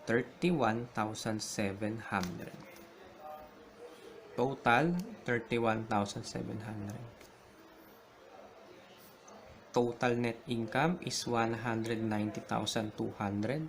31,700. Total, 31,700. Total net income is 190,200.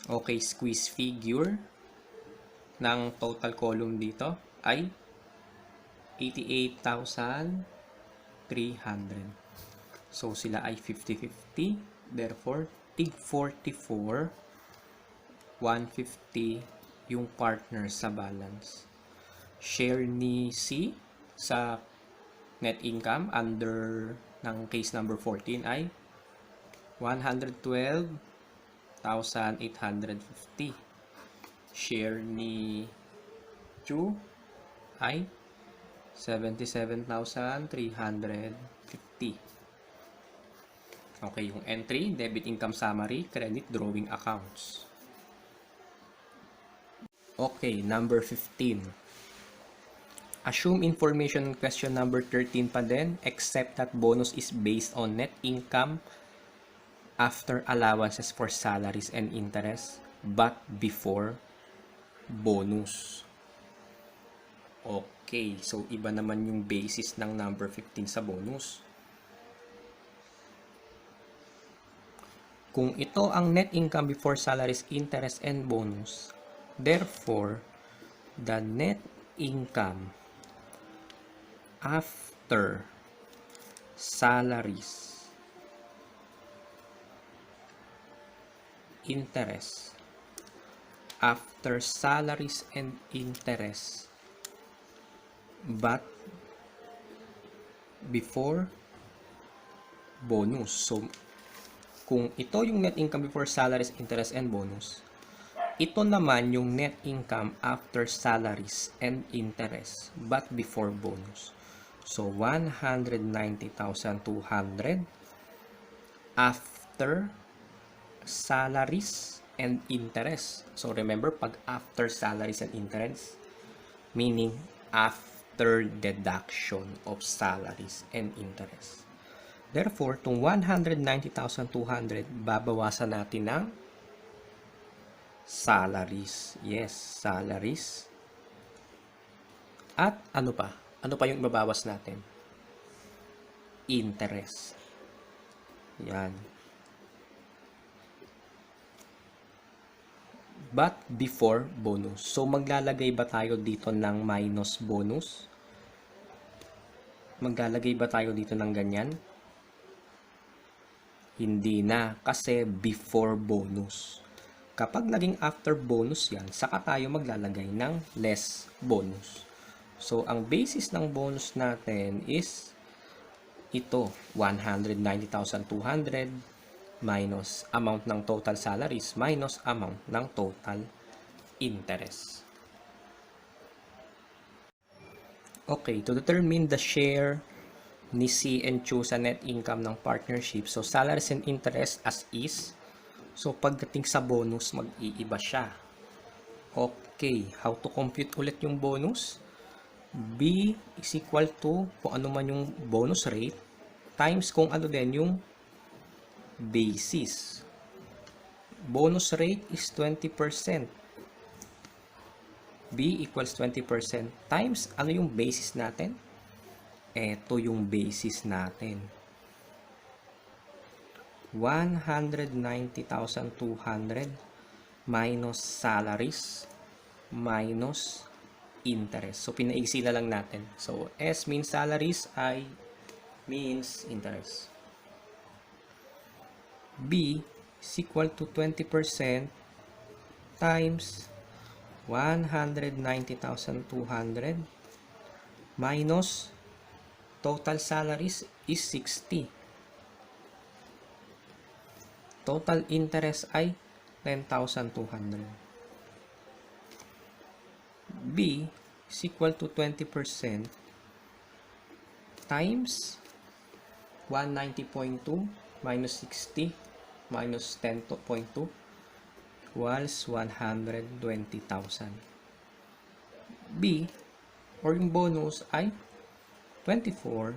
Okay, squeeze figure ng total column dito ay 88,300. So, sila ay 50-50. Therefore, tig 44, 150 yung partner sa balance. Share ni C sa net income under ng case number 14 ay 112,850. Share ni Q ay 77,350. Okay, yung entry, debit income summary, credit drawing accounts. Okay, number 15. Assume information question number 13 pa din, except that bonus is based on net income after allowances for salaries and interest, but before bonus. Okay, so iba naman yung basis ng number 15 sa bonus. Kung ito ang net income before salaries, interest, and bonus, therefore, the net income after salaries, interest, after salaries and interest, but before bonus. So, kung ito yung net income before salaries, interest, and bonus, ito naman yung net income after salaries and interest, but before bonus. So, 190,200 after salaries and interest. So, remember, pag after salaries and interest, meaning after deduction of salaries and interest. Therefore, itong 190,200, babawasan natin ng salaries. Yes, salaries. At ano pa? Ano pa yung ibabawas natin? Interest. Yan. But before bonus. So, maglalagay ba tayo dito ng minus bonus? Maglalagay ba tayo dito ng ganyan? Hindi na, kasi before bonus. Kapag naging after bonus yan, saka tayo maglalagay ng less bonus. So, ang basis ng bonus natin is ito, 190,200 minus amount ng total salaries minus amount ng total interest. Okay, to determine the share ni C and Q sa net income ng partnership, so salaries and interest as is. So, pagdating sa bonus, mag-iiba siya. Okay, how to compute ulit yung bonus? B is equal to kung ano man yung bonus rate times kung ano din yung basis. Bonus rate is 20%. B equals 20% times ano yung basis natin? Ito yung basis natin. 190,200 minus salaries minus interest. So, pinaigsila lang natin. So, S means salaries, I means interest. B is equal to 20% times 190,200 minus total salaries is 60. Total interest ay 10,200. B is equal to 20% times 190.2 minus 60 minus 10.2 equals 120,000. B or yung bonus ay 24,000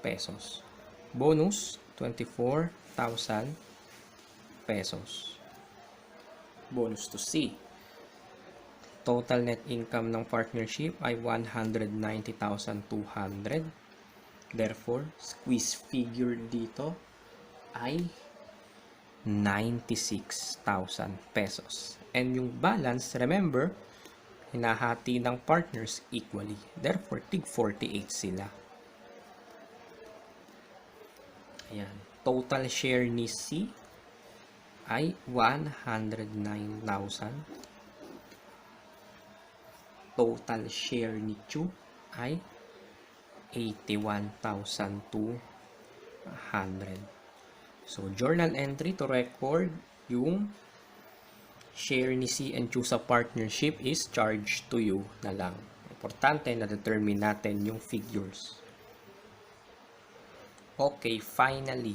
pesos. Bonus 24,000 pesos. Bonus to C. Total net income ng partnership ay 190,200. Therefore, squeeze figure dito ay 96,000 pesos. And yung balance, remember, hinahati ng partners equally. Therefore, tig 48 sila. Ayan. Total share ni C ay 109,000. Total share ni Chu ay 81,200. So, journal entry to record yung share ni C and Chu sa partnership is charged to you na lang. Importante na determine natin yung figures. Okay, finally,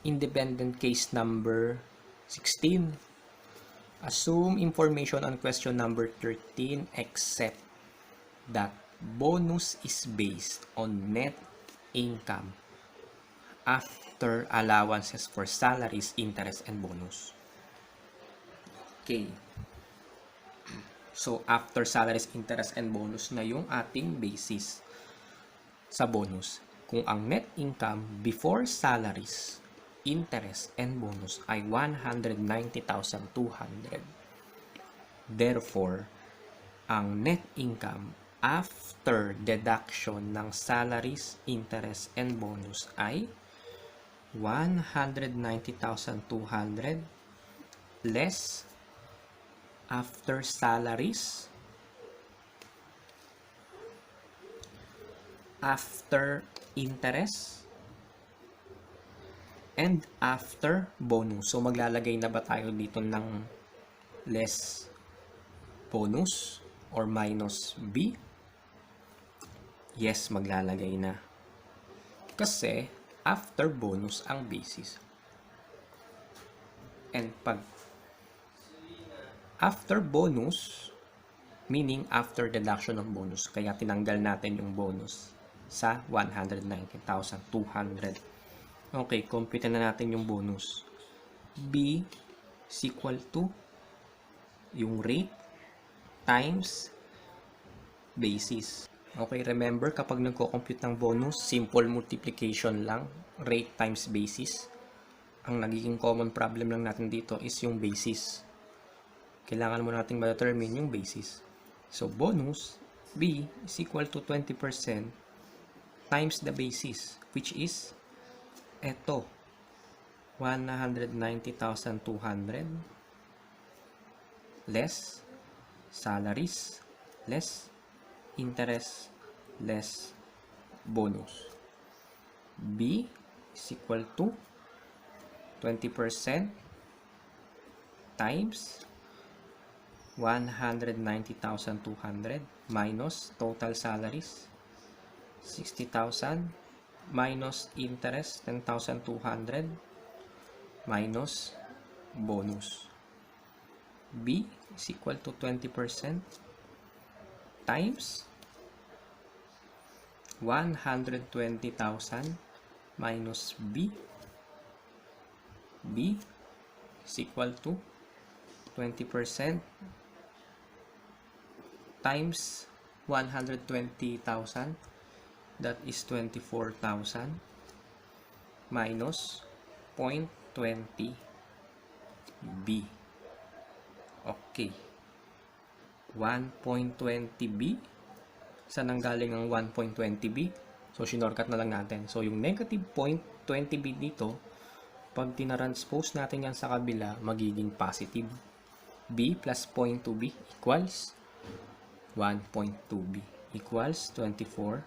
independent case number 16. Assume information on question number 13 except that bonus is based on net income after allowances for salaries, interest, and bonus. Okay. So, after salaries, interest, and bonus na yung ating basis sa bonus. Kung ang net income before salaries, interest, and bonus ay 190,200. Therefore, ang net income after deduction ng salaries, interest, and bonus ay 190,200 less after salaries, after interest, and after bonus. So, maglalagay na ba tayo dito ng less bonus or minus B? Yes, maglalagay na. Kasi, after bonus ang basis. And pag after bonus, meaning after deduction ng bonus, kaya tinanggal natin yung bonus sa 190,200. Okay, compute na natin yung bonus. B is equal to yung rate times basis. Okay, remember, kapag nagko-compute ng bonus, simple multiplication lang, rate times basis. Ang nagiging common problem lang natin dito is yung basis. Kailangan mo nating ma-determine yung basis. So, bonus, B is equal to 20% times the basis, which is eto, 190,200 less salaries, less interest, less bonus. B is equal to 20% times 190,200 minus total salaries 60,000 minus interest 10,200 minus bonus. B is equal to 20% times 120,000 minus B. B is equal to 20% times 120,000, that is 24,000 minus 0.20 B. Okay. 1.20 B. Saan ang galing ang 1.20 B? So, shinortcut na lang natin. So, yung negative 0.20 B dito, pag tinranspose natin yan sa kabila, magiging positive. B plus 0.2 B equals 1.2 B equals 24,000.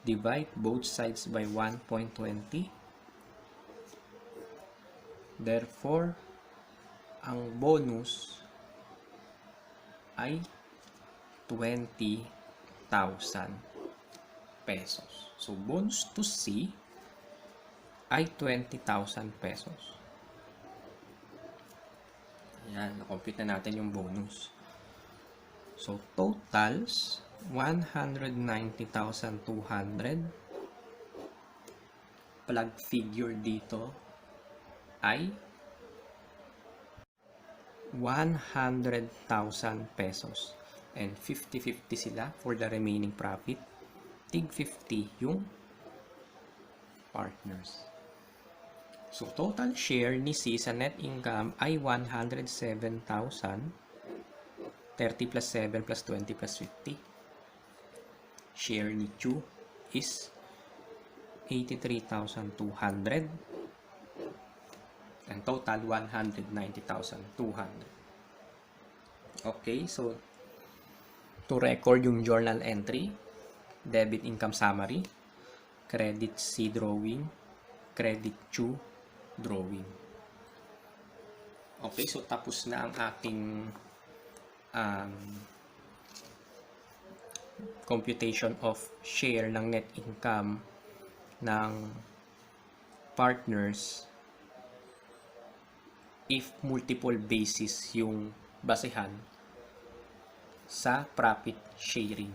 Divide both sides by 1.20. Therefore, ang bonus ay 20,000 pesos. So, bonus to C ay 20,000 pesos. Ayan, na-compute na natin yung bonus. So, totals 190,200 plug figure dito ay 100,000 pesos. And 50-50 sila for the remaining profit. Tig 50 yung partners. So, total share ni C sa net income ay 107,000. 30 plus 7 plus 20 plus 50. Share ni Chu is 83,200. And total 190,200. Okay, so to record yung journal entry, debit income summary, credit C drawing, credit Chu drawing. Okay, so tapos na ang ating computation of share ng net income ng partners if multiple basis yung basehan sa profit sharing.